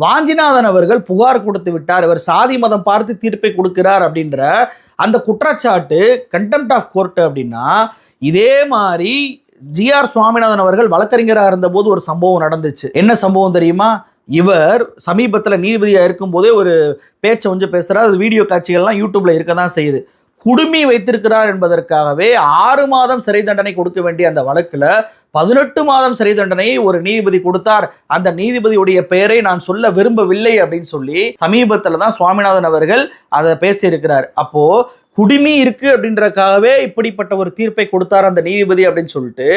வாஞ்சிநாதன் அவர்கள் புகார் கொடுத்து விட்டார், இவர் சாதி மதம் பார்த்து தீர்ப்பை கொடுக்கிறார் அப்படின்ற அந்த குற்றச்சாட்டு கண்டெம்ட் ஆஃப் கோர்ட் அப்படின்னா, இதே மாதிரி ஜிஆர் சுவாமிநாதன் அவர்கள் வழக்கறிஞராக இருந்தபோது ஒரு சம்பவம் நடந்துச்சு. என்ன சம்பவம் தெரியுமா? இவர் சமீபத்தில் நீதிபதியாக இருக்கும்போதே ஒரு பேச்சை கொஞ்சம் பேசுகிறார். அது வீடியோ காட்சிகள்லாம் யூடியூப்ல இருக்க தான் செய்யுது. குடுமி வைத்திருக்கிறார் என்பதற்காகவே 6 மாதம் சிறை தண்டனை கொடுக்க வேண்டிய அந்த வழக்குல 18 மாதம் சிறை தண்டனையை ஒரு நீதிபதி கொடுத்தார். அந்த நீதிபதியுடைய பெயரை நான் சொல்ல விரும்பவில்லை அப்படின்னு சொல்லி சமீபத்தில் தான் சுவாமிநாதன் அவர்கள் அதை பேசியிருக்கிறார். அப்போ குடிமி இருக்கு அப்படின்றதுக்காகவே இப்படிப்பட்ட ஒரு தீர்ப்பை கொடுத்தார் அந்த நீதிபதி அப்படின்னு சொல்லிட்டு,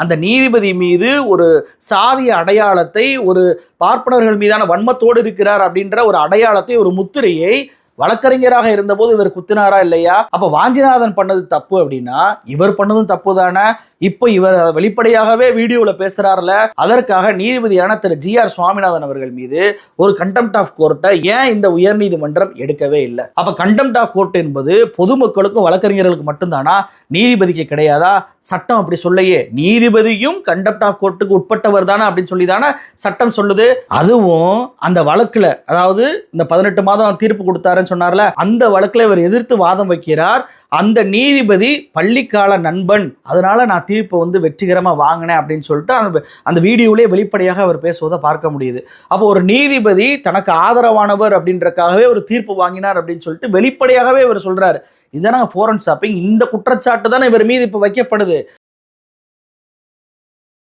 அந்த நீதிபதி மீது ஒரு சாதிய அடையாளத்தை, ஒரு பார்ப்பனர்கள் மீதான வன்மத்தோடு இருக்கிறார் அப்படின்ற ஒரு அடையாளத்தை, ஒரு முத்திரையை வழக்கறிஞராக இருந்தபோது இவர் குத்தினாரா இல்லையா? அப்ப வாஞ்சிநாதன் பண்ணது தப்பு அப்படின்னா இவர் பண்ணதும் தப்பு தானே. இப்போ இவர் வெளிப்படையாகவே வீடியோவில் பேசுறாருல, அதற்காக நீதிபதியான திரு ஜிஆர் சுவாமிநாதன் அவர்கள் மீது ஒரு கண்டெம்ட் ஆஃப் கோர்ட்டை ஏன் இந்த உயர்நீதிமன்றம் எடுக்கவே இல்லை? அப்ப கண்டெம்ட் ஆஃப் கோர்ட் என்பது பொதுமக்களுக்கும் வழக்கறிஞர்களுக்கு மட்டும்தானா, நீதிபதிக்கு கிடையாதா? சட்டம் அப்படி சொல்லையே. நீதிபதியும் கண்டெம்ட் ஆஃப் கோர்ட்டுக்கு உட்பட்டவர் தானே அப்படின்னு சொல்லி தானே சட்டம் சொல்லுது. அதுவும் அந்த வழக்குல, அதாவது இந்த 18 மாதம் தீர்ப்பு கொடுத்தாருன்னு சொன்னார்ல, அந்த வழக்குல இவர் எதிர்த்து வாதம் வைக்கிறார். அந்த நீதிபதி பள்ளிக்கால நண்பன், அதனால நான் தீர்ப்பை வெற்றிகரமா வாங்கினேன் அப்படின்னு சொல்லிட்டு அந்த வீடியோவிலே வெளிப்படையாக அவர் பேசுவதை பார்க்க முடியுது. அப்போ ஒரு நீதிபதி தனக்கு ஆதரவானவர் அப்படின்றக்காகவே ஒரு தீர்ப்பு வாங்கினார் அப்படின்னு சொல்லிட்டு வெளிப்படையாகவே இவர் சொல்றாரு. இதுதான ஃபோரன் ஷாப்பிங். இந்த குற்றச்சாட்டு தானே இவர் மீது இப்போ வைக்கப்படுது.